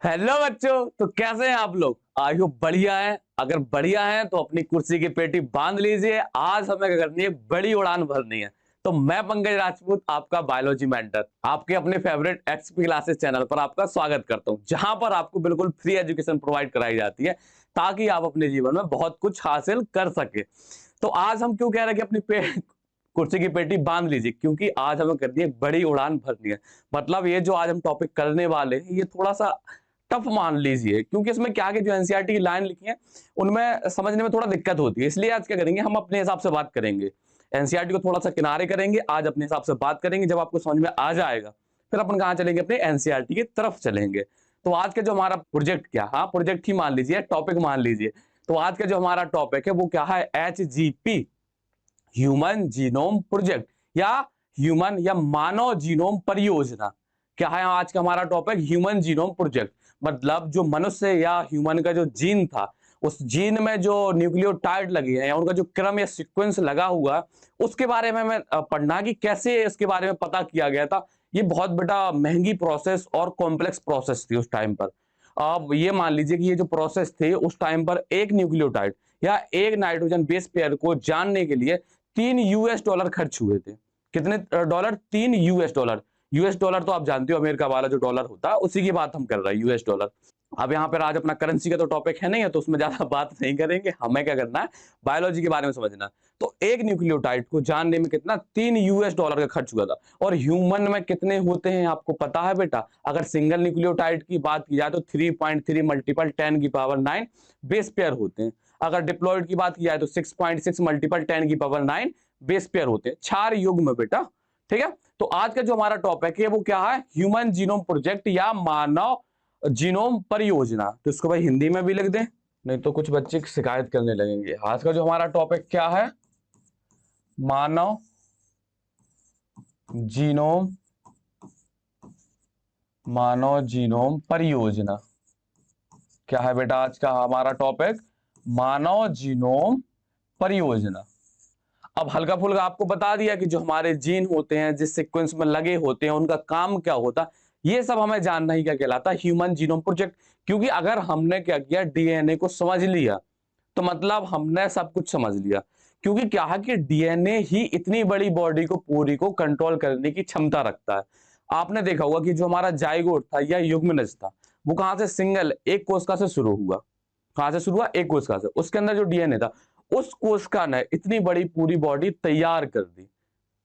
Hello बच्चों, तो कैसे हैं आप लोग? आई होप बढ़िया है। अगर बढ़िया है तो अपनी कुर्सी की पेटी बांध लीजिए। आज हमें क्या करनी है, बड़ी उड़ान भरनी है। तो मैं पंकज राजपूत, आपका बायोलॉजी मेंटर, आपके अपने फेवरेट एक्सपी क्लासेस चैनल पर आपका स्वागत करता हूं, जहां पर आपको बिल्कुल फ्री एजुकेशन प्रोवाइड कराई जाती है ताकि आप अपने जीवन में बहुत कुछ हासिल कर सके। तो आज हम क्यों कह रहे हैं कि कुर्सी की पेटी बांध लीजिए, क्योंकि आज हमें करनी है बड़ी उड़ान भरनी है। मतलब ये जो आज हम टॉपिक करने वाले हैं, ये थोड़ा सा टफ मान लीजिए, क्योंकि इसमें क्या है, जो एनसीईआरटी की लाइन लिखी है उनमें समझने में थोड़ा दिक्कत होती है। इसलिए आज क्या करेंगे, हम अपने हिसाब से बात करेंगे। एनसीईआरटी को थोड़ा सा किनारे करेंगे, आज अपने हिसाब से बात करेंगे। जब आपको समझ में आ जाएगा फिर अपन कहाँ चलेंगे, अपने एनसीईआरटी की तरफ चलेंगे। तो आज का जो हमारा प्रोजेक्ट, क्या, हाँ प्रोजेक्ट ही मान लीजिए, टॉपिक मान लीजिए। तो आज का जो हमारा टॉपिक है वो क्या है, HGP, ह्यूमन जीनोम प्रोजेक्ट, या ह्यूमन या मानव जीनोम परियोजना। क्या है आज का हमारा टॉपिक, ह्यूमन जीनोम प्रोजेक्ट। मतलब जो मनुष्य या ह्यूमन का जो जीन था, उस जीन में जो न्यूक्लियोटाइड लगे हैं या उनका जो क्रम या सीक्वेंस लगा हुआ, उसके बारे में हमें पढ़ना कि कैसे इसके बारे में पता किया गया था। ये बहुत बड़ा महंगी प्रोसेस और कॉम्प्लेक्स प्रोसेस थी उस टाइम पर। अब ये मान लीजिए कि ये जो प्रोसेस थी उस टाइम पर, एक न्यूक्लियोटाइड या एक नाइट्रोजन बेस पेयर को जानने के लिए $3 खर्च हुए थे। कितने डॉलर? $3। यूएस डॉलर तो आप जानते हो, अमेरिका वाला जो डॉलर होता है उसी की बात हम कर रहे हैं, यूएस डॉलर। अब यहाँ पर आज अपना करेंसी का तो टॉपिक है नहीं है, तो उसमें ज्यादा बात नहीं करेंगे। हमें क्या करना है, बायोलॉजी के बारे में समझना। तो एक न्यूक्लियोटाइड को जानने में कितना, $3 का खर्च हुआ था। और ह्यूमन में कितने होते हैं आपको पता है बेटा? अगर सिंगल न्यूक्लियोटाइड की बात की जाए तो 3.3 मल्टीपल 10⁹ बेस पेयर होते हैं। अगर डिप्लॉइड की बात की जाए तो 6.6 मल्टीपल 10⁹ बेस पेयर होते हैं, 4 युग्म बेटा। ठीक है, तो आज का जो हमारा टॉपिक है वो क्या है, ह्यूमन जीनोम प्रोजेक्ट या मानव जीनोम परियोजना। तो इसको भाई हिंदी में भी लिख दें, नहीं तो कुछ बच्चे शिकायत करने लगेंगे। आज का जो हमारा टॉपिक क्या है, मानव जीनोम परियोजना। क्या है बेटा आज का हमारा टॉपिक, मानव जीनोम परियोजना। अब हल्का फुल्का आपको बता दिया कि जो हमारे जीन होते हैं, जिस सीक्वेंस में लगे होते हैं, उनका काम क्या होता है, ये सब हमें जानना ही क्या कहलाता है, ह्यूमन जीनोम प्रोजेक्ट। क्योंकि अगर हमने क्या किया, डीएनए को समझ लिया तो मतलब हमने सब कुछ समझ लिया। क्योंकि क्या है कि डीएनए ही इतनी बड़ी बॉडी को पूरी को कंट्रोल करने की क्षमता रखता है। आपने देखा होगा कि जो हमारा जाइगोट था या युग्मनज था, वो कहां से, सिंगल एक कोशिका से शुरू हुआ। कहां से शुरू हुआ? एक कोशिका से। उसके अंदर जो डीएनए था, उस कोशिका ने इतनी बड़ी पूरी बॉडी तैयार कर दी।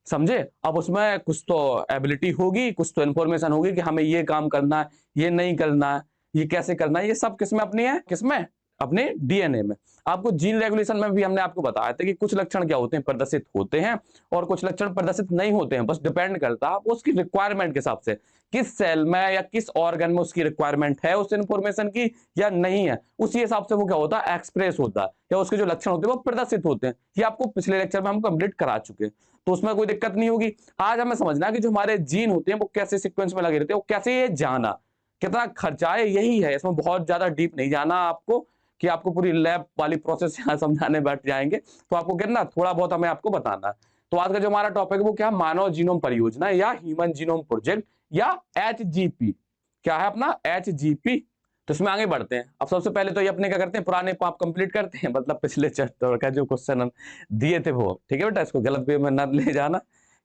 समझे? अब उसमें कुछ तो एबिलिटी होगी, कुछ तो इंफॉर्मेशन होगी कि हमें ये काम करना है, ये नहीं करना है, ये कैसे करना है। ये सब किसमें अपनी है, किसमें? अपने डीएनए में। आपको जीन रेगुलेशन में भी हमने आपको बताया था कि कुछ लक्षण क्या होते हैं, प्रदर्शित होते हैं, और कुछ लक्षण प्रदर्शित नहीं होते हैं। बस डिपेंड करता है उसकी रिक्वायरमेंट के हिसाब से, किस सेल में या किस ऑर्गन में उसकी रिक्वायरमेंट है उस इंफॉर्मेशन की या नहीं है, उसी हिसाब से वो क्या होता है, एक्सप्रेस होता है, या उसके जो लक्षण होते हैं वो प्रदर्शित होते हैं। ये आपको पिछले लेक्चर में हम कंप्लीट करा चुके हैं, तो उसमें कोई दिक्कत नहीं होगी। आज हमें समझना है कि जो हमारे जीन होते हैं वो कैसे सीक्वेंस में लगे रहते हैं, वो कैसे ये जाना, कितना खर्चा है, यही है। इसमें बहुत ज्यादा डीप नहीं जाना आपको, कि आपको पूरी लैब वाली प्रोसेस यहाँ समझाने बैठ जाएंगे। तो आपको कहना थोड़ा बहुत हमें आपको बताना है। तो आज का जो हमारा टॉपिक है वो क्या, मानव जीनोम परियोजना या ह्यूमन जीनोम प्रोजेक्ट या HGP। क्या है अपना HGP? तो इसमें आगे बढ़ते हैं। अब सबसे पहले तो ये अपने क्या करते हैं, पुराने पाप कंप्लीट करते हैं, मतलब पिछले चैप्टर का जो क्वेश्चन दिए थे वो। ठीक है बेटा, इसको गलत वे में न ले जाना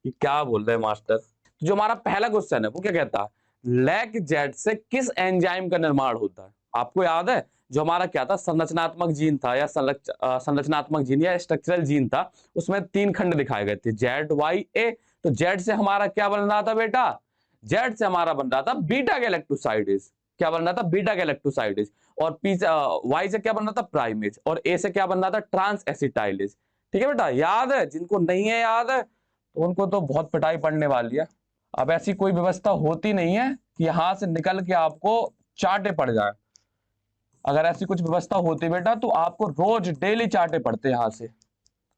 कि क्या बोल रहे हैं मास्टर। तो जो हमारा पहला क्वेश्चन है वो क्या कहता है, लैक जेड से किस एंजाइम का निर्माण होता है? आपको याद है जो हमारा क्या था, संरचनात्मक जीन था या संरचनात्मक जीन या स्ट्रक्चरल जीन था, उसमें 3 खंड दिखाए गए थे, ZYA। तो जेड से हमारा क्या बन रहा था बेटा, जेड से हमारा बन रहा था बीटा गैलेक्टोसाइडेज। क्या बन रहा था, बीटा गैलेक्टोसाइडेज। और पी वाई से क्या बन रहा था, प्राइमेज। और ए से क्या बन रहा था, ट्रांस एसिटाइलेज। ठीक है बेटा, याद है? जिनको नहीं है याद है तो उनको तो बहुत पिटाई पड़ने वाली है। अब ऐसी कोई व्यवस्था होती नहीं है कि यहां से निकल के आपको चाटे पड़ जाए। अगर ऐसी कुछ व्यवस्था होती बेटा तो आपको रोज डेली चाटे पड़ते यहां से,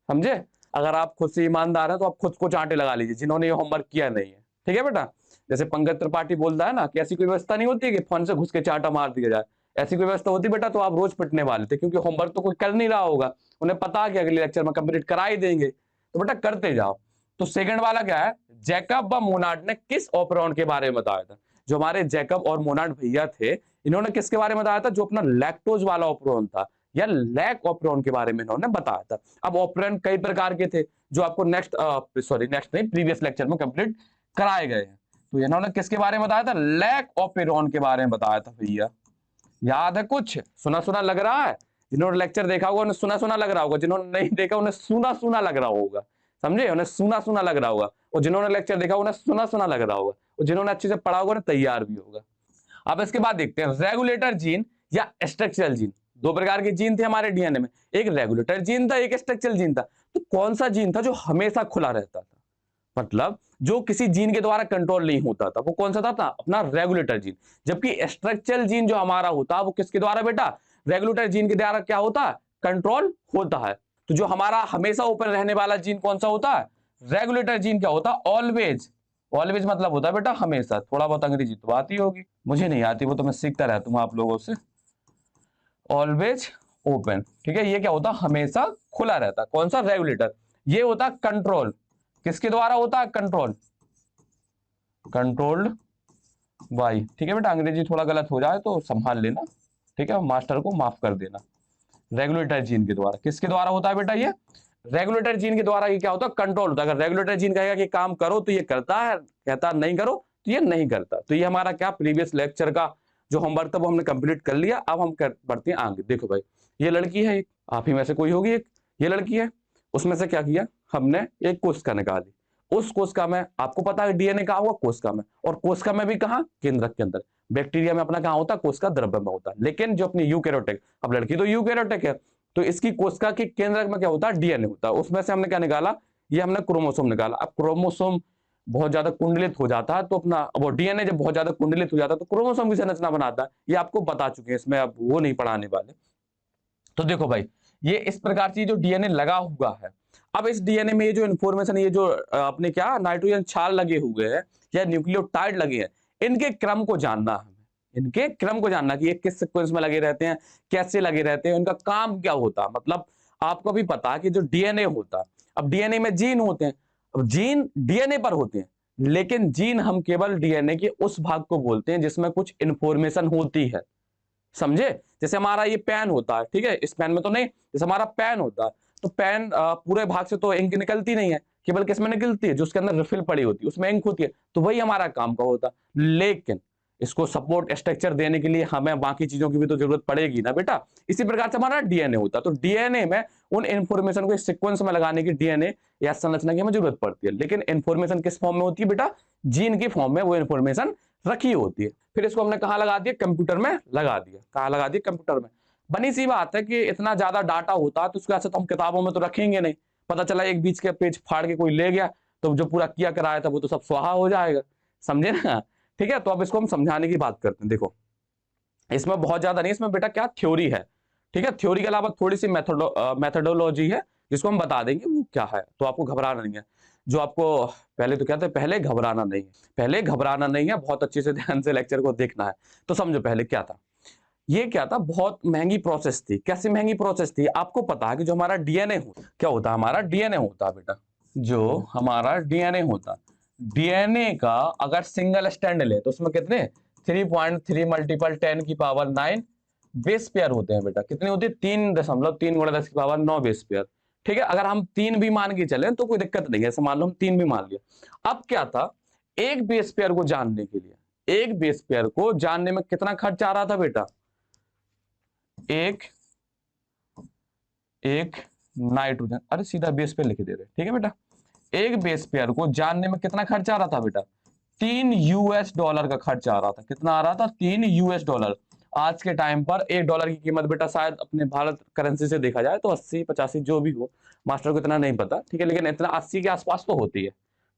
समझे? अगर आप खुद से ईमानदार हैं तो आप खुद को चांटे लगा लीजिए, जिन्होंने ये होमवर्क किया नहीं है। ठीक है बेटा, जैसे पंकज त्रिपाठी बोलता है ना कि ऐसी कोई व्यवस्था नहीं होती कि फोन से घुस के चांटा मार दिया जाए। ऐसी कोई व्यवस्था होती बेटा तो आप रोज पिटने वाले थे, क्योंकि होमवर्क तो कोई कर नहीं रहा होगा, उन्हें पता कि अगले लेक्चर में कंप्लीट करा ही देंगे, तो बेटा करते जाओ। तो सेकंड वाला क्या है, जैकब व मोनार्ड ने किस ऑपरेंड के बारे में बताया था? जो हमारे जैकब और मोनार्ड भैया थे, इन्होंने किसके बारे में बताया था? जो अपना लैक्टोज वाला ऑपरेन था या लैक ऑपरेन के बारे में इन्होंने बताया था। अब ऑपरेन कई प्रकार के थे जो आपको नेक्स्ट नहीं, प्रीवियस लेक्चर में कंप्लीट कराए गए हैं। तो इन्होंने किसके बारे में बताया था? लैक ऑपरेन के बारे में बताया था भैया। याद है? कुछ सुना सुना लग रहा है? जिन्होंने लेक्चर देखा होगा उन्हें सुना सुना लग रहा होगा, जिन्होंने नहीं देखा उन्हें सुना सुना लग रहा होगा। समझे? उन्हें सुना सुना लग रहा होगा, और जिन्होंने लेक्चर देखा उन्हें सुना सुना लग रहा होगा, और जिन्होंने अच्छे से पढ़ा होगा उन्हें तैयार भी होगा। अब इसके बाद देखते हैं रेगुलेटर जीन या स्ट्रक्चरल जीन। दो प्रकार के जीन थे हमारे डीएनए में, एक रेगुलेटर जीन था, एक स्ट्रक्चरल जीन था। तो कौन सा जीन था जो हमेशा खुला रहता था, मतलब जो किसी जीन के द्वारा कंट्रोल नहीं होता था, वो कौन सा था? अपना रेगुलेटर जीन। जबकि स्ट्रक्चरल जीन जो हमारा होता वो किसके द्वारा बेटा? रेगुलेटर जीन के द्वारा क्या होता है? कंट्रोल होता है। तो जो हमारा हमेशा ओपन रहने वाला जीन कौन सा होता है? Regulator gene. क्या होता? ऑलवेज। ऑलवेज मतलब होता है बेटा हमेशा। थोड़ा बहुत अंग्रेजी तो आती होगी, मुझे नहीं आती, वो तो मैं सीखता रहता हूं आप लोगों से। ऑलवेज ओपन, ठीक है। ये क्या होता? हमेशा खुला रहता। कौन सा? रेगुलेटर। ये होता कंट्रोल। किसके द्वारा होता है? Control, controlled by. ठीक है बेटा, अंग्रेजी थोड़ा गलत हो जाए तो संभाल लेना, ठीक है, मास्टर को माफ कर देना। रेगुलेटर जीन के द्वारा। किसके द्वारा होता है बेटा? ये रेगुलेटर जीन के द्वारा। ये क्या होता है? कंट्रोल होता है। अगर रेगुलेटर जीन कहेगा कि काम करो तो ये करता है, कहता नहीं करो तो ये नहीं करता। तो ये हमारा क्या प्रीवियस लेक्चर का जो होमवर्क था वो हमने कंप्लीट कर लिया। अब हम बढ़ते हैं आगे। देखो भाई, ये लड़की है, आप ही में से कोई होगी एक, ये लड़की है। उसमें से क्या किया हमने? एक कोशिका निकाली। उस कोशिका में आपको पता है डीएनए कहाँ हुआ? कोशिका में। और कोशिका में भी कहाँ? केंद्रक के अंदर। बैक्टीरिया में अपना कहाँ होता है? कोशिका द्रव्य में होता है। लेकिन जो अपनी यूकैरियोटिक, अब लड़की तो यूकैरियोटिक है, तो इसकी कोशिका के केंद्रक में क्या होता है? डीएनए होता है। उसमें से हमने क्या निकाला? ये हमने क्रोमोसोम निकाला। अब क्रोमोसोम बहुत ज्यादा कुंडलित हो जाता है तो अपना वो डीएनए जब बहुत ज्यादा कुंडलित हो जाता है तो क्रोमोसोम की संरचना बनाता है। ये आपको बता चुके हैं, इसमें अब वो नहीं पढ़ाने वाले। तो देखो भाई, ये इस प्रकार से जो डीएनए लगा हुआ है, अब इस डीएनए में ये जो इन्फॉर्मेशन, ये जो अपने क्या नाइट्रोजन क्षार लगे हुए हैं या न्यूक्लियोटाइड लगे हैं, इनके क्रम को जानना है। इनके क्रम को जानना कि ये किस सीक्वेंस में लगे रहते हैं, कैसे लगे रहते हैं, इनका काम क्या होता है। मतलब आपको भी पता है कि जो डीएनए होता है, अब डीएनए में जीन होते हैं, अब जीन डीएनए पर होते हैं, लेकिन जीन हम केवल डीएनए के उस भाग को बोलते हैं जिसमें कुछ इंफॉर्मेशन होती है। समझे? जैसे हमारा ये पेन होता है, ठीक है, इस पेन में तो नहीं, जैसे हमारा पेन होता है तो पेन पूरे भाग से तो इंक निकलती नहीं है, केवल किस में निकलती है? जो उसके अंदर रिफिल पड़ी होती है उसमें इंक होती है। तो वही हमारा काम का होता है। लेकिन इसको सपोर्ट स्ट्रक्चर देने के लिए हमें बाकी चीजों की भी तो जरूरत पड़ेगी ना बेटा। इसी प्रकार से हमारा डीएनए होता है। तो डीएनए में उन इंफॉर्मेशन को सीक्वेंस में लगाने की डीएनए या संरचना की हमें जरूरत पड़ती है। लेकिन इंफॉर्मेशन किस फॉर्म में होती है बेटा? जीन की फॉर्म में वो इंफॉर्मेशन रखी होती है। फिर इसको हमने कहाँ लगा दिया? कंप्यूटर में लगा दिया। कहाँ लगा दिया? कंप्यूटर में। बनी सी बात है कि इतना ज्यादा डाटा होता है तो उसको ऐसे तो हम किताबों में तो रखेंगे नहीं। पता चला एक बीच के पेज फाड़ के कोई ले गया तो जो पूरा किया कराया था वो तो सब स्वाहा हो जाएगा। समझे ना? ठीक है, तो अब इसको हम समझाने की बात करते हैं। देखो, इसमें बहुत ज्यादा नहीं, इसमें बेटा क्या थ्योरी है, ठीक है। थ्योरी के अलावा थोड़ी सी मेथोडोलॉजी है जिसको हम बता देंगे वो क्या है। तो आपको घबराना नहीं है। जो आपको पहले तो कहते हैं पहले घबराना नहीं है, पहले घबराना नहीं है, बहुत अच्छे से ध्यान से लेक्चर को देखना है। तो समझो पहले क्या था। ये क्या था? बहुत महंगी प्रोसेस थी। कैसी महंगी प्रोसेस थी? आपको पता है कि जो हमारा डीएनए हो, क्या होता है? हमारा डीएनए होता है बेटा, जो हमारा डीएनए होता, डीएनए का अगर सिंगल स्टैंड ले तो उसमें कितने 3.3 मल्टीपल 10 की पावर 9 बेस पेयर होते हैं बेटा। कितने होते हैं? 3.3 गुणा 10 की पावर 9 बेस पेयर। ठीक है, अगर हम 3 भी मान के चले तो कोई दिक्कत नहीं है, ऐसे मान लो हम 3 भी मान लिया। अब क्या था? एक बेस पेयर को जानने के लिए, एक बेस पेयर को जानने में कितना खर्च आ रहा था बेटा? एक एक नाइट्रोजन, अरे सीधा बेस पेयर लिख दे रहे, ठीक है बेटा। एक बेस पेयर को जानने में कितना खर्च आ रहा था बेटा? $3 का खर्च आ रहा था। कितना आ रहा था? $3। आज के टाइम पर $1 की कीमत बेटा शायद अपने भारत करेंसी से देखा जाए तो 80-85 जो भी हो, मास्टर को इतना नहीं पता, ठीक है, लेकिन इतना 80 के आसपास तो होती है।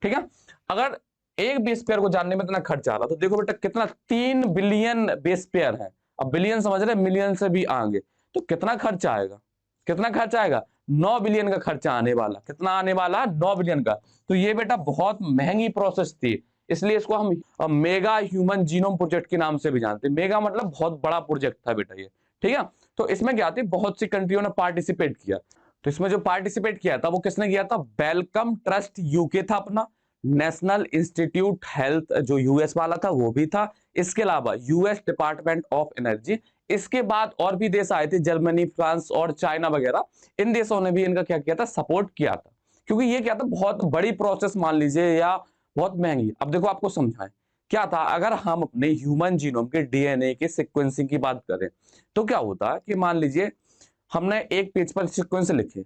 ठीक है, अगर एक बेस पेयर को जानने में इतना खर्च आ रहा तो देखो बेटा कितना 3 बिलियन बेस पेयर है। अब बिलियन समझ रहे, मिलियन से भी आगे, तो कितना खर्च आएगा? कितना खर्च आएगा? 9 बिलियन का खर्चा आने वाला। कितना आने वाला? 9 बिलियन का। तो ये बेटा बहुत महंगी प्रोसेस थी, इसलिए इसको हम मेगा ह्यूमन जीनोम प्रोजेक्ट के नाम से भी जानते हैं। मेगा मतलब बहुत बड़ा प्रोजेक्ट था बेटा ये, ठीक है। तो इसमें क्या थी? बहुत सी कंट्रियों ने पार्टिसिपेट किया। तो इसमें जो पार्टिसिपेट किया था वो किसने किया था? वेलकम ट्रस्ट यूके था अपना, नेशनल इंस्टीट्यूट हेल्थ जो यूएस वाला था वो भी था, इसके अलावा यूएस डिपार्टमेंट ऑफ एनर्जी, इसके बाद और भी देश आए थे, जर्मनी, फ्रांस और चाइना वगैरह। इन देशों ने भी इनका क्या किया था, सपोर्ट किया था, क्योंकि ये क्या था, बहुत बड़ी प्रोसेस मान लीजिए या बहुत महंगी। अब देखो आपको समझाएं क्या था, अगर हम अपने ह्यूमन जीनोम के डीएनए के सीक्वेंसिंग की बात करें तो क्या होता है कि मान लीजिए हमने एक पेज पर सीक्वेंस लिखे,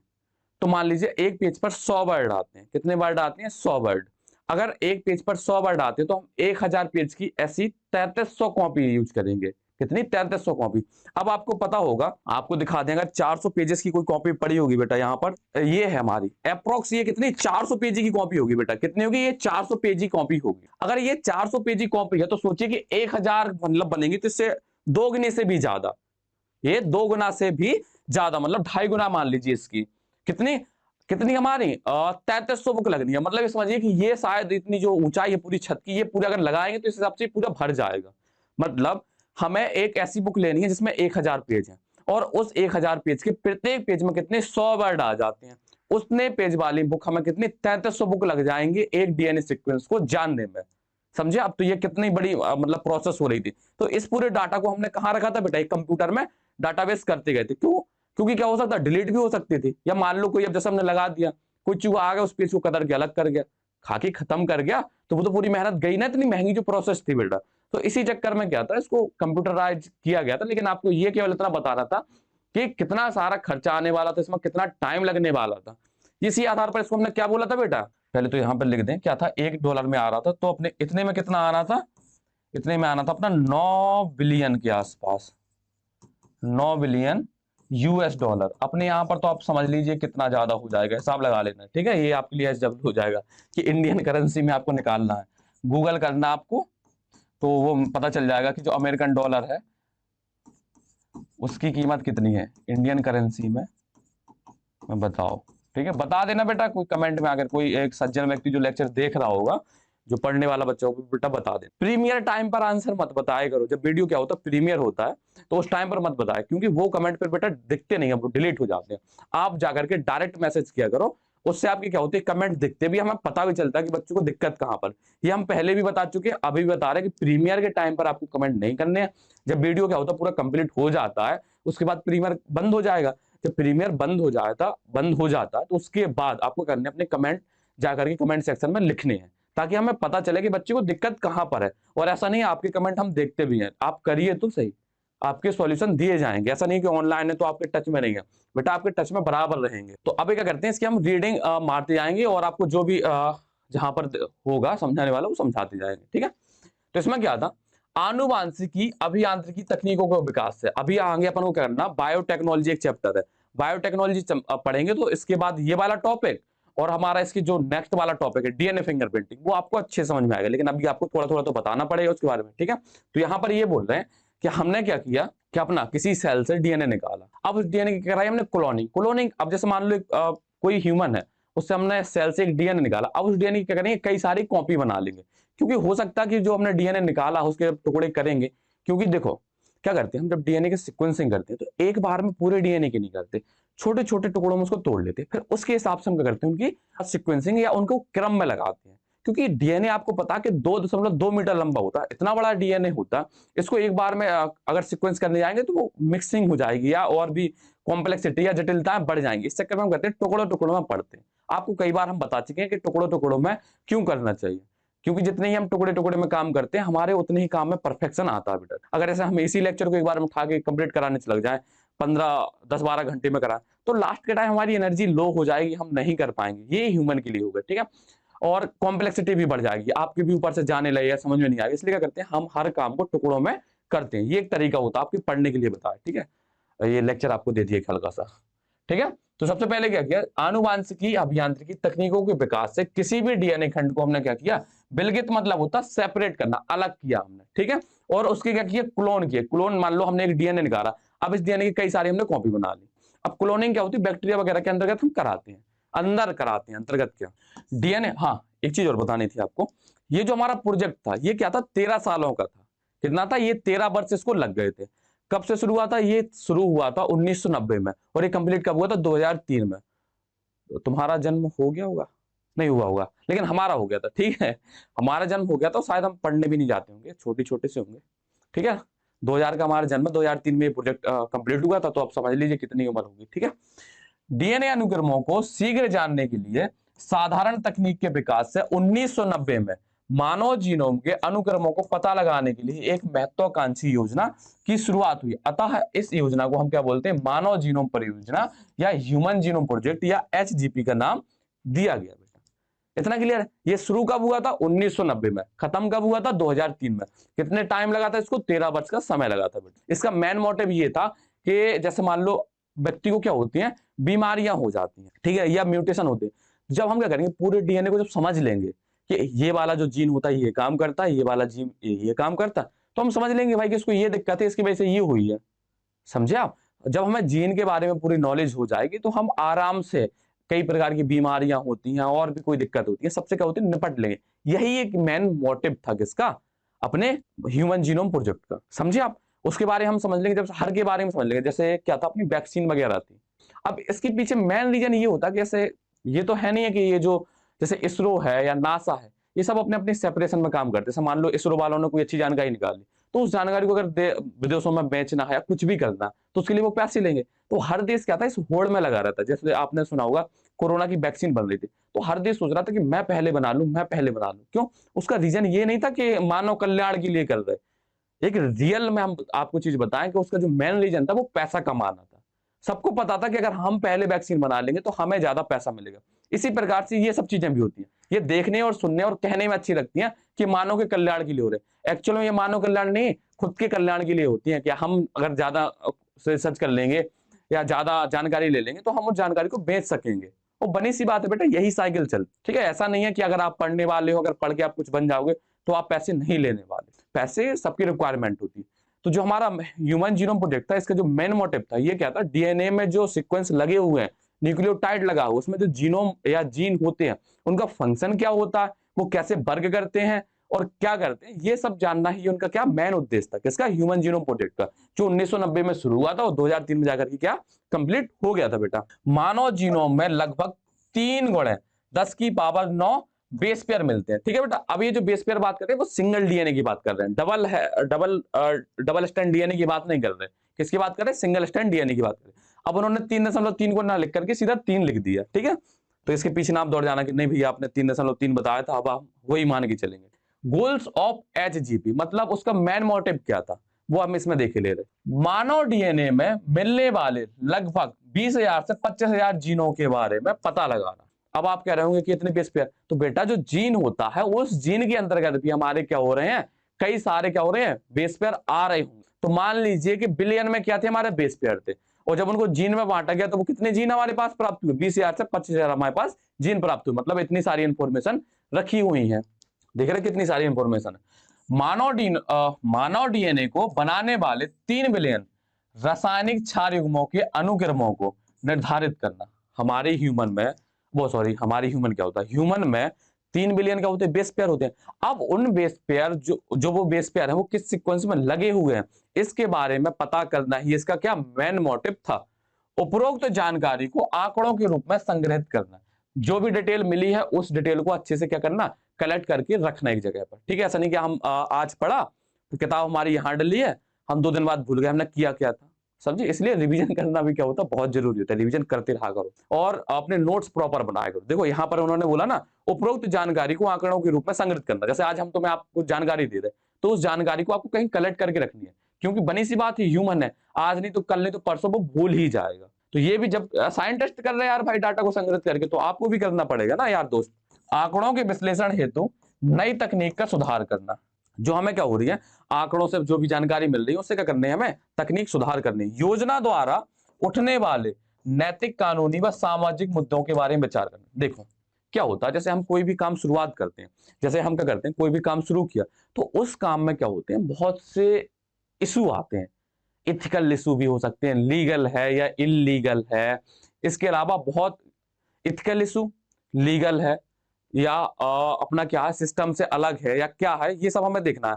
तो मान लीजिए एक पेज पर 100 वर्ड आते हैं, कितने वर्ड आते हैं, 100 वर्ड। अगर एक पेज पर 100 वर्ड आते हैं तो हम 1000 पेज की ऐसी 3300 कॉपी यूज करेंगे। कितनी, 3300 कॉपी। अब आपको पता होगा, आपको दिखा दें, अगर 400 पेजेस की कोई कॉपी पड़ी होगी बेटा, यहाँ पर ये है हमारी अप्रोक्स, ये कितनी, 400 पेज की कॉपी होगी बेटा, कितनी होगी, ये 400 पेज की कॉपी होगी। अगर ये 400 पेज की कॉपी है तो सोचिए कि 1000 मतलब बनेंगी, तो इससे 2 गुने से भी ज्यादा, ये 2 गुना से भी ज्यादा, मतलब 2.5 गुना मान लीजिए इसकी। कितनी, कितनी हमारी 3300 बुक लगनी है। मतलब ये समझिए कि ये शायद इतनी जो ऊंचाई है पूरी छत की, ये पूरी अगर लगाएंगे तो इस हिसाब से पूरा भर जाएगा। मतलब हमें एक ऐसी बुक लेनी है जिसमें 1000 पेज है, और उस 1000 पेज के प्रत्येक पेज में कितने 100 वर्ड आ जाते हैं। उतने पेज वाली बुक हमें कितनी 3300 बुक लग जाएंगे एक डीएनए सीक्वेंस को जानने में। समझे अब, तो ये कितनी बड़ी मतलब प्रोसेस हो रही थी। तो इस पूरे डाटा को हमने कहाँ रखा था बेटा, एक कंप्यूटर में डाटाबेस करते गए थे। क्यों, क्योंकि क्या हो सकता है, डिलीट भी हो सकती थी, या मान लो कोई, अब जैसे हमने लगा दिया, कोई चूहा आ गया उस पेज को कतर के अलग कर गया, खाकी खत्म कर गया, तो वो तो पूरी मेहनत गई ना, इतनी महंगी जो प्रोसेस थी बेटा। तो इसी चक्कर में क्या था, इसको कंप्यूटराइज किया गया था। लेकिन आपको ये केवल इतना बता रहा था कि कितना सारा खर्चा आने वाला था, इसमें कितना टाइम लगने वाला था। इसी आधार पर इसको हमने क्या बोला था बेटा, पहले तो यहां पर लिख दें, क्या था, $1 में आ रहा था, तो अपने इतने में कितना आना था, इतने में आना था अपना 9 बिलियन के आसपास, 9 बिलियन यूएस डॉलर। अपने यहां पर तो आप समझ लीजिए कितना ज्यादा हो जाएगा, हिसाब लगा लेना, ठीक है। ये आपके लिए जब हो जाएगा कि इंडियन करेंसी में आपको निकालना है, गूगल करना आपको, तो वो पता चल जाएगा कि जो अमेरिकन डॉलर है उसकी कीमत कितनी है इंडियन करेंसी में, बताओ। ठीक है, बता देना बेटा, कोई कमेंट में, अगर कोई एक सज्जन व्यक्ति जो लेक्चर देख रहा होगा, जो पढ़ने वाला बच्चा होगा, बेटा बता दे। प्रीमियर टाइम पर आंसर मत बताया करो, जब वीडियो क्या होता है प्रीमियर होता है तो उस टाइम पर मत बताए, क्योंकि वो कमेंट पर बेटा दिखते नहीं है, वो डिलीट हो जाते हैं। आप जाकर के डायरेक्ट मैसेज किया करो, उससे आपकी क्या होती है, कमेंट दिखते भी, हमें पता भी चलता है कि बच्चों को दिक्कत कहां पर। ये हम पहले भी बता चुके हैं, अभी भी बता रहे हैं कि प्रीमियर के टाइम पर आपको कमेंट नहीं करने हैं। जब वीडियो क्या होता है पूरा कंप्लीट हो जाता है, उसके बाद प्रीमियर बंद हो जाएगा। जब प्रीमियर बंद हो जाता है तो उसके बाद आपको करने अपने कमेंट जाकर के कमेंट सेक्शन में लिखने हैं, ताकि हमें पता चले कि बच्चे को दिक्कत कहां पर है। और ऐसा नहीं है, आपके कमेंट हम देखते भी हैं, आप करिए तो सही, आपके सॉल्यूशन दिए जाएंगे। ऐसा नहीं कि ऑनलाइन है तो आपके टच में नहीं है, बेटा आपके टच में बराबर रहेंगे। तो अभी क्या करते हैं, इसकी हम रीडिंग मारते जाएंगे, और आपको जो भी जहां पर होगा समझाने वाला वो समझाते जाएंगे, ठीक है। तो इसमें क्या था, आनुवांशिकी अभियांत्रिकी तकनीकों का विकास है। अभी आगे अपन को करना बायोटेक्नोलॉजी, एक चैप्टर है बायोटेक्नोलॉजी पढ़ेंगे, तो इसके बाद ये वाला टॉपिक, और हमारा इसकी जो नेक्स्ट वाला टॉपिक है डीएनए फिंगरप्रिंटिंग, वो आपको अच्छे समझ में आएगा। लेकिन अभी आपको थोड़ा थोड़ा तो बताना पड़ेगा उसके बारे में, ठीक है। तो यहाँ पर ये बोल रहे हैं कि हमने क्या किया कि अपना किसी सेल से डीएनए निकाला। अब उस डीएनए की कराई हमने क्लोनिंग। क्लोनिंग, अब जैसे मान लो कोई ह्यूमन है, उससे हमने सेल से एक डीएनए निकाला। अब उस डीएनए की क्या करेंगे, कई सारी कॉपी बना लेंगे, क्योंकि हो सकता है कि जो हमने डीएनए निकाला उसके टुकड़े करेंगे। क्योंकि देखो क्या करते हैं हम, जब डीएनए की सीक्वेंसिंग करते हैं तो एक बार में पूरे डीएनए की नहीं करते, छोटे छोटे टुकड़ों में उसको तोड़ लेते हैं, फिर उसके हिसाब से हम क्या करते हैं, उनकी सीक्वेंसिंग या उनको क्रम में लगाते हैं। क्योंकि डीएनए आपको पता है कि 2.2 मीटर लंबा होता है, इतना बड़ा डीएनए होता है। इसको एक बार में अगर सीक्वेंस करने जाएंगे तो वो मिक्सिंग हो जाएगी, या और भी कॉम्प्लेक्सिटी या जटिलताएं बढ़ जाएंगी। इस चक्कर में हम कहते हैं टुकड़ों टुकड़ों में पढ़ते हैं। आपको कई बार हम बता चुके हैं कि टुकड़ों टुकड़ों में क्यों करना चाहिए, क्योंकि जितने ही हम टुकड़े टुकड़े में काम करते हैं, हमारे उतने ही काम में परफेक्शन आता है बेटा। अगर ऐसे हम इसी लेक्चर को एक बार में उठा के कंप्लीट कराने लग जाए, 10-12 घंटे में कराएं, तो लास्ट के टाइम हमारी एनर्जी लो हो जाएगी, हम नहीं कर पाएंगे। ये ह्यूमन के लिए होगा, ठीक है। और कॉम्प्लेक्सिटी भी बढ़ जाएगी, आपके भी ऊपर से जाने लगेगा, समझ में नहीं आएगा। इसलिए क्या करते हैं, हम हर काम को टुकड़ों में करते हैं। ये एक तरीका होता है आपके पढ़ने के लिए बताया, ठीक है। ये लेक्चर आपको दे दिया हल्का सा, ठीक है। तो सबसे पहले क्या किया, आनुवांशिकी अभियांत्रिकी तकनीकों के विकास से किसी भी डीएनए खंड को हमने क्या किया, विलगित मतलब होता सेपरेट करना, अलग किया हमने, ठीक है। और उसके क्या किया, क्लोन किए। क्लोन, मान लो हमने एक डीएनए निकाला, अब इस डीएनए की कई सारी हमने कॉपी बना ली। अब क्लोनिंग क्या होती है, बैक्टीरिया वगैरह के अंतर्गत हम कराते हैं, अंदर कराते हैं, अंतर्गत क्या डीएनए। हाँ, एक चीज और बतानी थी आपको, ये जो हमारा प्रोजेक्ट था ये क्या था, 13 सालों का था। कितना था, ये 13 वर्ष इसको लग गए थे। कब से शुरू हुआ था, ये शुरू हुआ था 1990 में, और ये कंप्लीट कब हुआ था, 2003 में। तो तुम्हारा जन्म हो गया होगा, नहीं हुआ होगा, लेकिन हमारा हो गया था, ठीक है। हमारा जन्म हो गया था, शायद हम पढ़ने भी नहीं जाते होंगे, छोटे छोटे से होंगे, ठीक है। 2000 का हमारा जन्म, 2003 में प्रोजेक्ट कंप्लीट हुआ था, तो आप समझ लीजिए कितनी उम्र होगी, ठीक है। डीएनए अनुक्रमों को शीघ्र जानने के लिए साधारण तकनीक के विकास से 1990 में मानव जीनोम के अनुक्रमों को पता लगाने के लिए एक महत्वाकांक्षी योजना की शुरुआत हुई। अतः इस योजना को हम क्या बोलते हैं, मानव जीनोम परियोजना या ह्यूमन जीनोम प्रोजेक्ट या एचजीपी का नाम दिया गया। बेटा इतना क्लियर है। ये शुरू कब हुआ था, 1990 में। खत्म कब हुआ था, 2003 में। कितने टाइम लगा था इसको, 13 वर्ष का समय लगा था। बेटा इसका मेन मोटिव ये था कि जैसे मान लो व्यक्ति को क्या होती हैं, बीमारियां हो जाती हैं, ठीक है, या म्यूटेशन होते हैं। जब हम क्या करेंगे, पूरे डीएनए को जब समझ लेंगे कि ये वाला जो जीन होता है ये काम करता है, ये वाला जीन ये काम करता है, तो हम समझ लेंगे भाई कि इसको ये दिक्कत है, इसकी वजह से ये हुई है। समझे आप। जब हमें जीन के बारे में पूरी नॉलेज हो जाएगी तो हम आराम से कई प्रकार की बीमारियां होती हैं और भी कोई दिक्कत होती है, सबसे क्या होती है, निपट लेंगे। यही एक मेन मोटिव था किसका, अपने ह्यूमन जीनोम प्रोजेक्ट का। समझे आप। उसके बारे में हम समझ लेंगे, जब हर के बारे में समझ लेंगे, जैसे क्या था, अपनी वैक्सीन वगैरह थी। अब इसके पीछे मेन रीजन ये होता है कि जैसे ये तो है नहीं है कि ये जो जैसे इसरो है या नासा है, ये सब अपने अपने सेपरेशन में काम करते हैं। जैसे मान लो इसरो वालों ने कोई अच्छी जानकारी निकाली, तो उस जानकारी को अगर विदेशों में बेचना है या कुछ भी करना, तो उसके लिए वो पैसे लेंगे। तो हर देश क्या था, इस होड़ में लगा रहता है। जैसे आपने सुना होगा कोरोना की वैक्सीन बन रही थी, तो हर देश सोच रहा था कि मैं पहले बना लूं, मैं पहले बना लूं। क्यों, उसका रीजन ये नहीं था कि मानव कल्याण के लिए कर रहे। एक रियल में हम आपको चीज बताएं कि उसका जो मेन रीजन था वो पैसा कमाना था। सबको पता था कि अगर हम पहले वैक्सीन बना लेंगे तो हमें ज्यादा पैसा मिलेगा। इसी प्रकार से ये सब चीजें भी होती हैं। ये देखने और सुनने और कहने में अच्छी लगती हैं कि मानव के कल्याण के लिए हो रहे, एक्चुअल में ये मानव कल्याण नहीं, खुद के कल्याण के लिए होती है। कि हम अगर ज्यादा रिसर्च कर लेंगे या ज्यादा जानकारी ले लेंगे तो हम उस जानकारी को बेच सकेंगे। और बनी सी बात है बेटा, यही साइकिल चल, ठीक है। ऐसा नहीं है कि अगर आप पढ़ने वाले हो, अगर पढ़ के आप कुछ बन जाओगे तो आप पैसे नहीं लेने वाले। पैसे सबकी रिक्वायरमेंट होती है। तो जो हमारा ह्यूमन जीनोम प्रोजेक्ट था, इसका जो मेन मोटिव था ये क्या था, डीएनए में जो सीक्वेंस लगे हुए हैं, न्यूक्लियोटाइड लगा हुआ, उसमें जो जीनोम या जीन होते हैं, उनका फंक्शन क्या होता है, वो कैसे वर्क करते हैं और क्या करते हैं, ये सब जानना ही उनका क्या मेन उद्देश्य था, किसका, ह्यूमन जीनोम प्रोजेक्ट का, जो 1990 में शुरू हुआ था और 2003 में जाकर के क्या कंप्लीट हो गया था। बेटा मानव जीनोम में लगभग 3 गुणे 10⁹ बेस पेयर मिलते हैं, ठीक है बेटा। अब ये जो बेस पेयर बात कर रहे हैं वो सिंगल डीएनए की बात कर रहे हैं, डबल स्टैंड डीएनए की बात नहीं कर रहे। किसकी बात कर रहे हैं, सिंगल स्टैंड डीएनए की बात कर रहे हैं। अब उन्होंने 3.3 को ना लिख करके सीधा 3 लिख दिया, ठीक है। तो इसके पीछे ना आप दौड़ जाना कि नहीं भैया आपने 3.3 बताया था, अब आप वही मान के चलेंगे। गोल्स ऑफ एचजीपी मतलब उसका मेन मोटिव क्या था, वो हम इसमें देखे ले रहे। मानव डीएनए में मिलने वाले लगभग 20,000 से 25,000 जीनों के बारे में पता लगाना। अब आप कह रहे होंगे कि इतने बेस पेयर, तो बेटा जो जीन होता है उस जीन के अंतर्गत भी हमारे क्या हो रहे हैं, कई सारे क्या हो रहे हैं, बेस पेयर आ रहे होंगे। तो मान लीजिए कि बिलियन में क्या थे, हमारे बेस पेयर थे, और जब उनको जीन में बांटा गया तो वो कितने जीन हमारे पास प्राप्त हुए, 20,000 से 25,000 हमारे पास जीन प्राप्त हुए। मतलब इतनी सारी इंफॉर्मेशन रखी हुई है। देख रहे कितनी सारी इंफॉर्मेशन है। मानव डीएनए को बनाने वाले 3 बिलियन रासायनिक क्षार युग्मों के अनुक्रमों को निर्धारित करना। हमारे ह्यूमन में हमारी ह्यूमन क्या होता है, ह्यूमन में 3 बिलियन क्या होते हैं, बेस पेयर होते हैं। अब उन बेस पेयर जो वो बेस पेयर है वो किस सीक्वेंस में लगे हुए हैं, इसके बारे में पता करना ही इसका क्या मेन मोटिव था। उपरोक्त जानकारी को आंकड़ों के रूप में संग्रहित करना। जो भी डिटेल मिली है उस डिटेल को अच्छे से क्या करना, कलेक्ट करके रखना एक जगह पर, ठीक है। ऐसा नहीं कि हम आज पढ़ा तो किताब हमारी यहां डली है, हम 2 दिन बाद भूल गए हमने किया क्या था। समझे। इसलिए रिवीजन करना भी क्या होता है, बहुत जरूरी होता है। रिवीजन करते रहा करो और अपने नोट्स प्रॉपर बनाया करो। देखो यहाँ पर उन्होंने बोला ना, उपरोक्त जानकारी को आंकड़ों के रूप में संग्रहित करना। जैसे आज हम तुम्हें आपको जानकारी दे रहे, तो उस जानकारी को आपको कहीं कलेक्ट करके रखनी है, क्योंकि बनी सी बात है ह्यूमन है, आज नहीं तो कल नहीं तो परसों वो भूल ही जाएगा। तो ये भी जब साइंटिस्ट कर रहे हैं यार भाई डाटा को संग्रहित करके, तो आपको भी करना पड़ेगा ना यार दोस्त। आंकड़ों के विश्लेषण हेतु नई तकनीक का सुधार करना। जो हमें क्या हो रही है, आंकड़ों से जो भी जानकारी मिल रही है उससे क्या करनी है, हमें तकनीक सुधार करनी है। योजना द्वारा उठने वाले नैतिक, कानूनी व सामाजिक मुद्दों के बारे में विचार करना। देखो क्या होता है, जैसे हम कोई भी काम शुरुआत करते हैं, जैसे हम क्या करते हैं, कोई भी काम शुरू किया तो उस काम में क्या होते हैं, बहुत से इशू आते हैं। इथिकल इशू भी हो सकते हैं, लीगल है या इलीगल है। इसके अलावा बहुत इथिकल इशू, लीगल है या अपना क्या है, सिस्टम से अलग है या क्या है, ये सब हमें देखना है।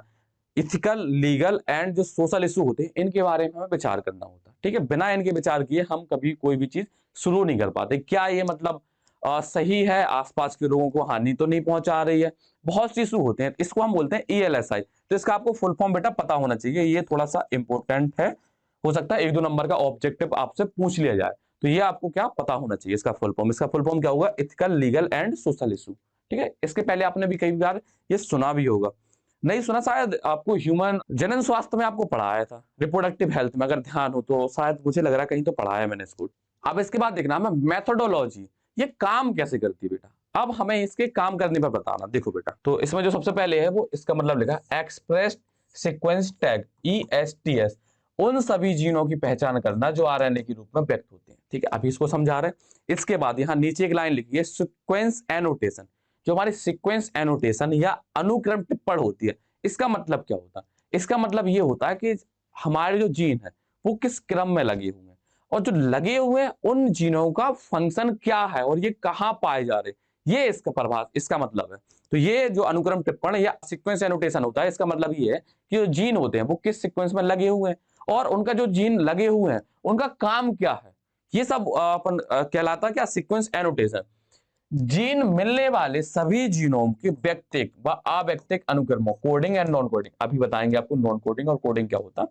इथिकल, लीगल एंड जो सोशल इशू होते हैं, इनके बारे में हमें विचार करना होता है, ठीक है। बिना इनके विचार किए हम कभी कोई भी चीज शुरू नहीं कर पाते। क्या ये मतलब सही है, आसपास के लोगों को हानि तो नहीं पहुंचा रही है, बहुत सी इशू होते हैं, इसको हम बोलते हैं ELSI। तो इसका आपको फुल फॉर्म बेटा पता होना चाहिए, ये थोड़ा सा इंपॉर्टेंट है, हो सकता है 1-2 नंबर का ऑब्जेक्टिव आपसे पूछ लिया जाए, तो ये आपको क्या पता होना चाहिए इसका फुल फॉर्म। इसका फुल फॉर्म क्या होगा? Ethical, legal and social issue. ठीक है, इसके पहले आपने भी कई बार ये सुना भी होगा, नहीं सुना शायद आपको ह्यूमन जनन स्वास्थ्य में आपको पढ़ाया था, रिप्रोडक्टिव हेल्थ में अगर ध्यान हो तो, शायद मुझे लग रहा है कहीं तो पढ़ाया है मैंने इसको। अब इसके बाद देखना हमें मेथोडोलॉजी, ये काम कैसे करती है बेटा, अब हमें इसके काम करने पर बताना। देखो बेटा, तो इसमें जो सबसे पहले है वो इसका मतलब लिखा एक्सप्रेस्ड सीक्वेंस टैग, ESTS, उन सभी जीनों की पहचान करना जो RNA के रूप में व्यक्त होते हैं। ठीक है, अभी इसको समझा रहे हैं। इसके बाद यहाँ नीचे एक लाइन लिखी है सीक्वेंस एनोटेशन, जो हमारी सीक्वेंस एनोटेशन या अनुक्रम टिप्पण होती है, इसका मतलब क्या होता है? इसका मतलब ये होता है कि हमारे जो जीन है वो किस क्रम में लगे हुए हैं, और जो लगे हुए हैं उन जीनों का फंक्शन क्या है और ये कहां पाए जा रहे हैं, ये इसका प्रभाव, इसका मतलब है। तो ये जो अनुक्रम टिप्पण या सीक्वेंस एनोटेशन होता है, इसका मतलब ये है कि जो जीन होते हैं वो किस सीक्वेंस में लगे हुए हैं, और उनका जो जीन लगे हुए हैं उनका काम क्या है, ये सब अपन कहलाता है क्या? Sequence annotation. जीन मिलने वाले सभी जीनोम के व्यक्तिक व अव्यक्तिक अनुक्रमों, कोडिंग एंड नॉन कोडिंग, अभी बताएंगे आपको नॉन कोडिंग और कोडिंग क्या होता है,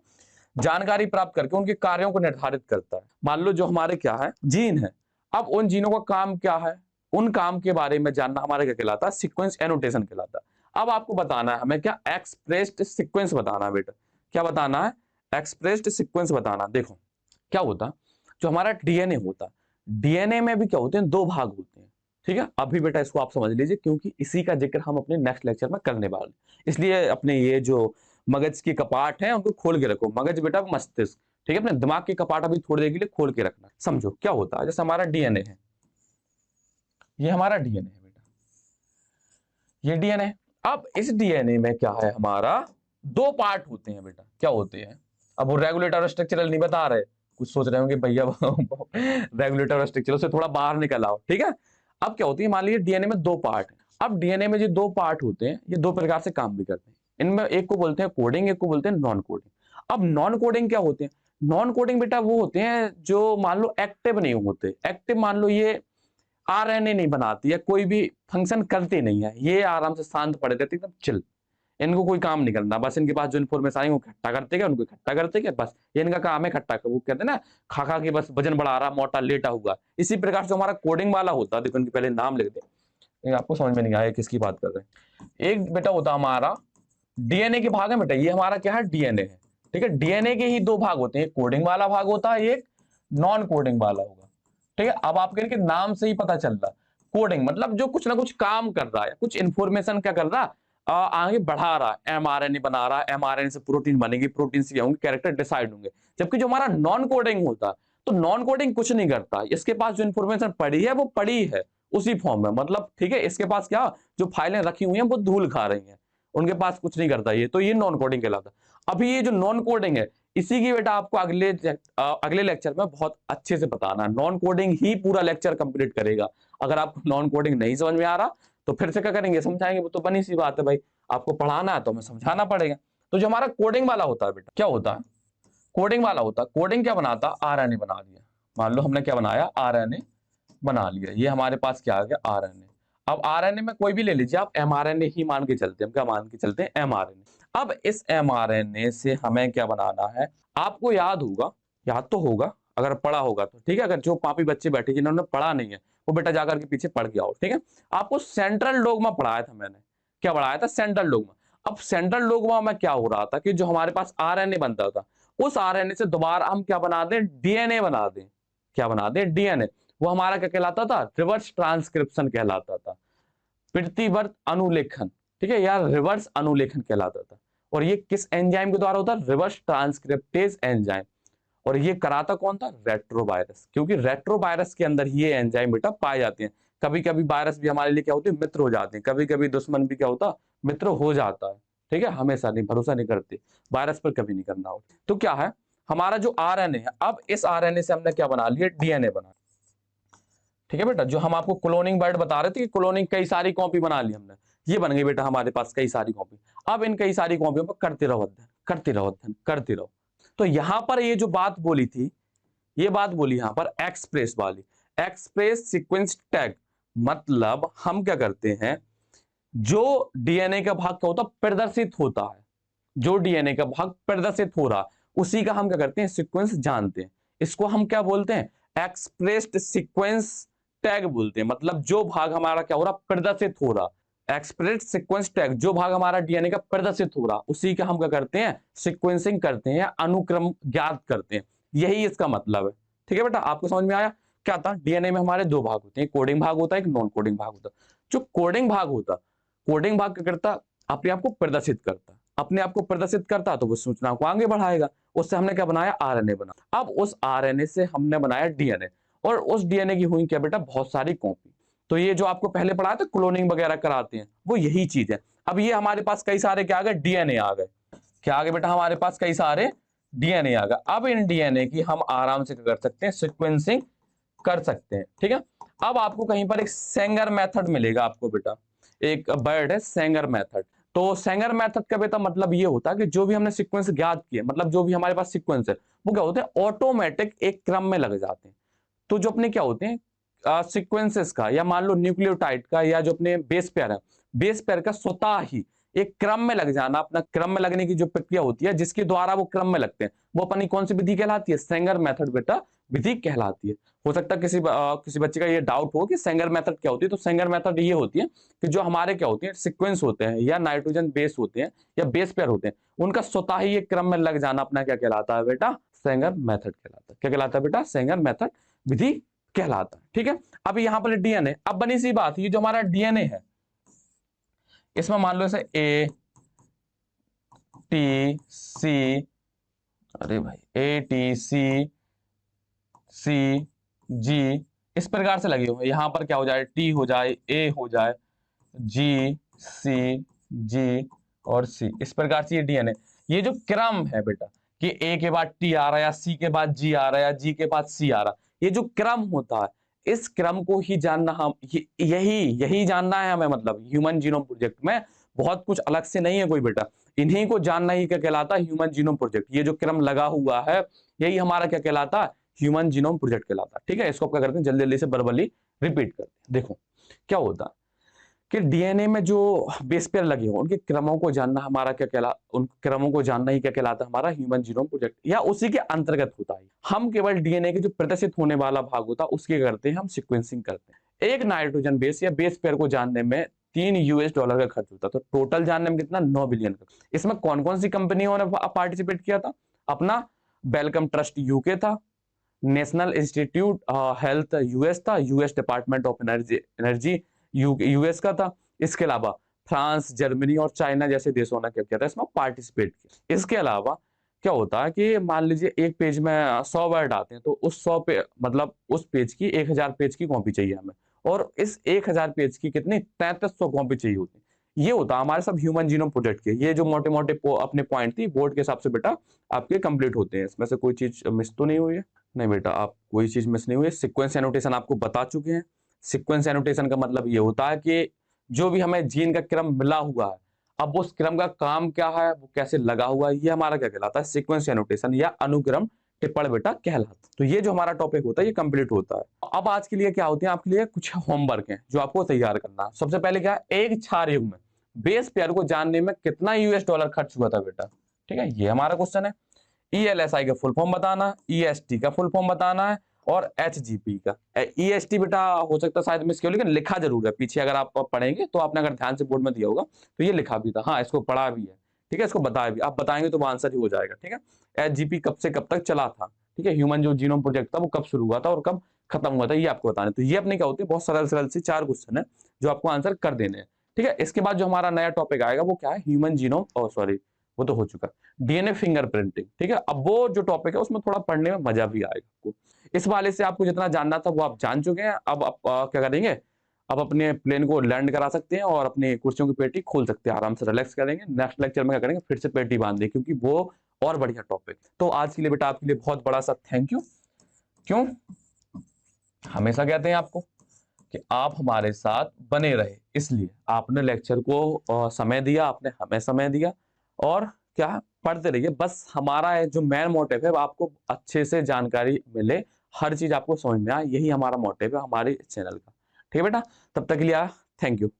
जानकारी प्राप्त करके उनके कार्यों को निर्धारित करता है। मान लो जो हमारे क्या है, जीन है, अब उन जीनों का काम क्या है, उन काम के बारे में जानना हमारे क्या कहलाता है? सीक्वेंस एनोटेशन कहलाता है। अब आपको बताना है हमें क्या? एक्सप्रेस्ड सीक्वेंस बताना है बेटा। क्या बताना है? एक्सप्रेस्ड सीक्वेंस बताना। देखो क्या होता, जो हमारा डीएनए होता, डीएनए में भी क्या होते हैं? 2 भाग होते हैं। ठीक है, अभी बेटा इसको आप समझ लीजिए, क्योंकि इसी का जिक्र हम अपने नेक्स्ट लेक्चर में करने वाले, इसलिए अपने ये जो मगज की कपाट है उनको खोल के रखो। मगज बेटा मस्तिष्क, ठीक है, अपने दिमाग की कपाट अभी थोड़ी देर के लिए खोल के रखना। समझो क्या होता है, जैसे हमारा डीएनए है, ये हमारा डीएनए है बेटा, ये डीएनए। अब इस डीएनए में क्या है, हमारा 2 पार्ट होते हैं बेटा। क्या होते हैं? अब वो रेगुलेटर और स्ट्रक्चरल नहीं बता रहे, कुछ सोच रहे होंगे भैया रेगुलेटर और स्ट्रक्चरल से थोड़ा बाहर निकल आओ। ठीक है, अब क्या होती है, मान लीजिए डीएनए में 2 पार्ट है। अब डीएनए में जो 2 पार्ट होते हैं ये 2 प्रकार से काम भी करते हैं। इनमें एक को बोलते हैं कोडिंग, एक को बोलते हैं नॉन कोडिंग। अब नॉन कोडिंग क्या होते हैं? नॉन कोडिंग बेटा वो होते हैं जो मान लो एक्टिव नहीं होते। एक्टिव मान लो ये RNA नहीं बनाती है, कोई भी फंक्शन करती नहीं है, ये आराम से शांत पड़े रहते एकदम चिल, इनको कोई काम नहीं करना, बस इनके पास जो इन्फॉर्मेशन आई वो इकट्ठा करते गए, उनको इकट्ठा करते गए, बस ये इनका काम है इकट्ठा कर। वो कहते हैं ना, खा खा के बस वजन बढ़ा रहा, मोटा लेटा हुआ। इसी प्रकार से हमारा कोडिंग वाला होता है। देखो इनके पहले नाम लिख दे, ये आपको समझ में नहीं आया किसकी बात कर रहे हैं। एक बेटा होता हमारा डीएनए के भाग है बेटा, ये हमारा क्या है? डीएनए है। ठीक है, डीएनए के ही 2 भाग होते हैं, एक कोडिंग वाला भाग होता है, एक नॉन कोडिंग वाला होगा। ठीक है, अब आपके इनके नाम से ही पता चल रहा, कोडिंग मतलब जो कुछ ना कुछ काम कर रहा है, कुछ इंफॉर्मेशन क्या कर रहा है, आगे बढ़ा रहा है, एमआरएनए बना रहा है, एमआरएनए से प्रोटीन बनेगी, प्रोटीन से होंगे कैरेक्टर डिसाइड होंगे। जबकि जो हमारा नॉन कोडिंग होता है, तो नॉन कोडिंग कुछ नहीं करता, इसके पास जो इंफॉर्मेशन पड़ी है वो पड़ी है उसी फॉर्म में, मतलब ठीक है, इसके पास क्या, जो फाइलें रखी हुई हैं वो धूल खा रही हैं, उनके पास कुछ नहीं करता ये, तो ये नॉन कोडिंग कहलाता है। अभी ये जो नॉन कोडिंग है, इसी की बेटा आपको अगले लेक्चर में बहुत अच्छे से बताना है। नॉन कोडिंग ही पूरा लेक्चर कंप्लीट करेगा। अगर आपको नॉन कोडिंग नहीं समझ में आ रहा तो फिर से क्या करेंगे, समझाएंगे, वो तो बनी सी बात है भाई, आपको पढ़ाना है तो हमें समझाना पड़ेगा। तो जो हमारा कोडिंग वाला होता है बेटा, क्या होता है? कोडिंग वाला होता है, कोडिंग क्या बनाता? RNA बना दिया। मान लो हमने क्या बनाया, RNA बना लिया, ये हमारे पास क्या आ गया? RNA। अब RNA में कोई भी ले लीजिए आप, mRNA ही मान के चलते हैं, हम क्या मान के चलते हैं? mRNA। अब इस mRNA से हमें क्या बनाना है, आपको याद होगा, याद तो होगा अगर पढ़ा होगा तो, ठीक है, अगर जो पापी बच्चे बैठे जिन्होंने पढ़ा नहीं है वो बेटा जाकर के पीछे पढ़ के आओ। ठीक है, आपको सेंट्रल डोग्मा पढ़ाया था मैंने, क्या पढ़ाया था? Central dogma. अब सेंट्रल डोग्मा में क्या हो रहा था कि जो हमारे पास RNA बनता था, उस RNA से दोबारा हम क्या बना दें? DNA बना दें। क्या बना दें? DNA। वो हमारा क्या कहलाता था? रिवर्स ट्रांसक्रिप्शन कहलाता था, प्रतिवर्त अनुलेखन। ठीक है यार, रिवर्स अनुलेखन कहलाता था। और ये किस एंजाइम के द्वारा होता है? Reverse transcriptase enzyme. और ये कराता कौन था? रेट्रोवायरस, क्योंकि रेट्रोवायरस के अंदर ये एंजाइम बेटा पाए जाते हैं। कभी कभी वायरस भी हमारे लिए क्या होते हैं? मित्र हो जाते हैं, कभी कभी दुश्मन भी क्या होता? मित्र हो जाता है। ठीक है, हमेशा नहीं, भरोसा नहीं करते वायरस पर, कभी नहीं करना हो। तो क्या है हमारा जो RNA है, अब इस RNA से हमने क्या बना लिया? DNA बना। ठीक है बेटा, जो हम आपको क्लोनिंग वर्ड बता रहे थे कि क्लोनिंग कई सारी कॉपी बना ली हमने, ये बन गई बेटा हमारे पास कई सारी कॉपी। अब इन कई सारी कॉपियों पर करते रहो अध्ययन, करते रहो अध्ययन, करते रहो। तो यहां पर ये जो बात बोली थी, ये बात बोली यहां पर एक्सप्रेस वाली, एक्सप्रेस सीक्वेंस टैग, मतलब हम क्या करते हैं, जो डीएनए का भाग क्या होता है, प्रदर्शित होता है, जो डीएनए का भाग प्रदर्शित हो रहा, उसी का हम क्या करते हैं, सीक्वेंस जानते हैं। इसको हम क्या बोलते हैं, एक्सप्रेस्ड सीक्वेंस टैग बोलते हैं। मतलब जो भाग हमारा क्या हो रहा, प्रदर्शित हो रहा, एक्सप्रेस्ड सीक्वेंस टैग, जो भाग हमारा डीएनए का प्रदर्शित हो रहा, उसी का हम क्या करते हैं, सीक्वेंसिंग करते हैं, अनुक्रम ज्ञात करते हैं। यही इसका मतलब है। ठीक है बेटा, आपको समझ में आया। क्या था, डीएनए में हमारे दो भाग होते हैं, कोडिंग भाग होता है, एक नॉन कोडिंग भाग होता है। जो कोडिंग भाग होता, कोडिंग भाग क्या करता, अपने आप को प्रदर्शित करता, अपने आप को प्रदर्शित करता तो वो सूचना को आगे बढ़ाएगा। उससे हमने क्या बनाया, आरएनए बना। अब उस आरएनए से हमने बनाया डीएनए, और उस डीएनए की हुई क्या बेटा, बहुत सारी कॉपी। तो ये जो आपको पहले पढ़ाया था क्लोनिंग वगैरह कराते हैं, वो यही चीज है। अब ये हमारे पास कई सारे क्या आ गए, डीएनए आ गए। क्या आ गए बेटा, हमारे पास कई सारे डीएनए आ गए। अब इन डीएनए की हम आराम से क्या कर सकते हैं, सिक्वेंसिंग कर सकते हैं। ठीक है। अब आपको कहीं पर एक सेंगर मेथड मिलेगा आपको बेटा, एक वर्ड है सेंगर मेथड। तो सेंगर मेथड का बेटा मतलब ये होता है कि जो भी हमने सीक्वेंस ज्ञात किए, मतलब जो भी हमारे पास सीक्वेंस है, वो क्या होते हैं, ऑटोमेटिक एक क्रम में लग जाते हैं। तो जो अपने क्या होते हैं, सीक्वेंसेस का, या मान लो न्यूक्लियोटाइड का, या जो अपने बेस पेयर है, बेस पेयर का स्वतः ही एक क्रम में लग जाना, अपना क्रम में लगने की जो प्रक्रिया होती है, जिसके द्वारा वो क्रम में लगते हैं, वो अपनी कौन सी विधि कहलाती है, सेंगर मेथड बेटा विधि कहलाती है। हो सकता है किसी बच्चे का ये डाउट हो कि सेंगर मेथड क्या होती है। तो सेंगर मेथड ये होती है कि जो हमारे क्या होते हैं, सीक्वेंस होते हैं, या नाइट्रोजन बेस होते हैं, या बेस पेयर होते हैं, उनका स्वतः ही एक क्रम में लग जाना अपना क्या कहलाता है बेटा, सेंगर मेथड कहलाता है। क्या कहलाता है बेटा, सेंगर मेथड विधि कहलाता है। ठीक है। अब यहाँ पर डीएनए, अब बनी सी बात, ये जो हमारा डीएनए है, इसमें मान लो इसे ए टी सी, अरे भाई ए टी सी सी जी, इस प्रकार से लगी हो। यहां पर क्या हो जाए, टी हो जाए, ए हो जाए, जी सी जी और सी, इस प्रकार से ये डीएनए, ये जो क्रम है बेटा, कि ए के बाद टी आ रहा है, या सी के बाद जी आ रहा है, या जी के बाद सी आ रहा है, ये जो क्रम होता है, इस क्रम को ही जानना हम, यही यही जानना है हमें। मतलब ह्यूमन जीनोम प्रोजेक्ट में बहुत कुछ अलग से नहीं है कोई बेटा, इन्हीं को जानना ही क्या कहलाता है, ह्यूमन जीनोम प्रोजेक्ट। ये जो क्रम लगा हुआ है, यही हमारा क्या कहलाता है, ह्यूमन जीनोम प्रोजेक्ट कहलाता है। ठीक है। इसको आप क्या करते हैं, जल्दी जल्दी से बर्बली रिपीट करते हैं। देखो क्या होता है कि डीएनए में जो बेस पेयर लगे हो, उनके क्रमों को जानना हमारा क्या कहला, उन क्रमों को जानना ही क्या कहलाता है, हमारा ह्यूमन जीनोम प्रोजेक्ट, या उसी के अंतर्गत होता है। हम केवल डीएनए के जो प्रदर्शित होने वाला भाग होता है, उसके करते हैं हम सीक्वेंसिंग करते हैं। एक नाइट्रोजन बेस या बेस पेयर को जानने में $3 का खर्च होता है। तो टोटल जानने में कितना, 9 बिलियन का। इसमें कौन कौन सी कंपनियों ने पार्टिसिपेट किया था, अपना वेलकम ट्रस्ट यूके था, नेशनल इंस्टीट्यूट हेल्थ यूएस था, US department of energy US का था। इसके अलावा फ्रांस, जर्मनी और चाइना जैसे देशों ने क्या किया था, इसमें पार्टिसिपेट किया। इसके अलावा क्या होता है कि मान लीजिए एक पेज में 100 वर्ड आते हैं, तो उस 100 पे मतलब उस पेज की 1000 पेज की कॉपी चाहिए हमें, और इस 1000 पेज की कितनी, 3300 कॉपी चाहिए होती है। ये होता है हमारे सब ह्यूमन जीनोम प्रोजेक्ट के। ये जो मोटे मोटे अपने पॉइंट थी, बोर्ड के हिसाब से बेटा आपके कंप्लीट होते हैं। इसमें से कोई चीज मिस तो नहीं हुई है? नहीं बेटा, आप कोई चीज मिस नहीं हुई है। सीक्वेंस एनोटेशन आपको बता चुके हैं। सीक्वेंस एनोटेशन का मतलब ये होता है कि जो भी हमें जीन का क्रम मिला हुआ है, अब उस क्रम का काम क्या है, वो कैसे लगा हुआ है, ये हमारा क्या कहलाता है, सीक्वेंस एनोटेशन या अनुक्रम टिप्पण बेटा कहलाता है। तो ये जो हमारा टॉपिक होता है, ये कंप्लीट होता है। अब आज के लिए क्या होते हैं, आपके लिए कुछ होमवर्क है जो आपको तैयार करना है। सबसे पहले क्या है, एक क्षार युग्म में बेस पेयर को जानने में कितना $US खर्च हुआ था बेटा। ठीक है, ये हमारा क्वेश्चन है। ELSI का फुल फॉर्म बताना, EST का फुल फॉर्म बताना है, और HGP का। EST बेटा हो सकता है शायद मिस किया, लेकिन लिखा जरूर है पीछे, अगर आप पढ़ेंगे तो आपने अगर ध्यान से बोर्ड में दिया होगा तो ये लिखा भी था। हाँ, इसको पढ़ा भी है। ठीक है, इसको बताया भी, आप बताएंगे तो वो आंसर ही हो जाएगा। ठीक है। HGP कब से कब तक चला था, ठीक है, ह्यूमन जो जीनोम प्रोजेक्ट था वो कब शुरू हुआ था और कब खत्म हुआ था, ये आपको बताना है। तो ये अपने क्या होते हैं, बहुत सरल सरल से 4 क्वेश्चन है जो आपको आंसर कर देने हैं। ठीक है। इसके बाद जो हमारा नया टॉपिक आएगा वो क्या है, ह्यूमन जीनोम, सॉरी वो तो हो चुका, डीएनए फिंगरप्रिंटिंग। ठीक है। अब वो जो टॉपिक है उसमें थोड़ा पढ़ने में मजा भी आएगा आपको। इस वाले से आपको जितना जानना था वो आप जान चुके हैं। अब आप क्या करेंगे, अब अपने प्लेन को लैंड करा सकते हैं और अपनी कुर्सियों की पेटी खोल सकते हैं, आराम से रिलैक्स करेंगे। नेक्स्ट लेक्चर में क्या करेंगे, फिर से पेटी बांध दें, क्योंकि वो और बढ़िया टॉपिक। तो आज के लिए बेटा आपके लिए बहुत बड़ा सा थैंक यू। क्यों, हमेशा कहते हैं आपको कि आप हमारे साथ बने रहे, इसलिए आपने लेक्चर को समय दिया, आपने हमें समय दिया, और क्या पढ़ते रहिए। बस हमारा जो मेन मोटिव है आपको अच्छे से जानकारी मिले, हर चीज आपको समझ में आए, यही हमारा मोटिव है हमारे चैनल का। ठीक है बेटा, तब तक के लिए थैंक यू।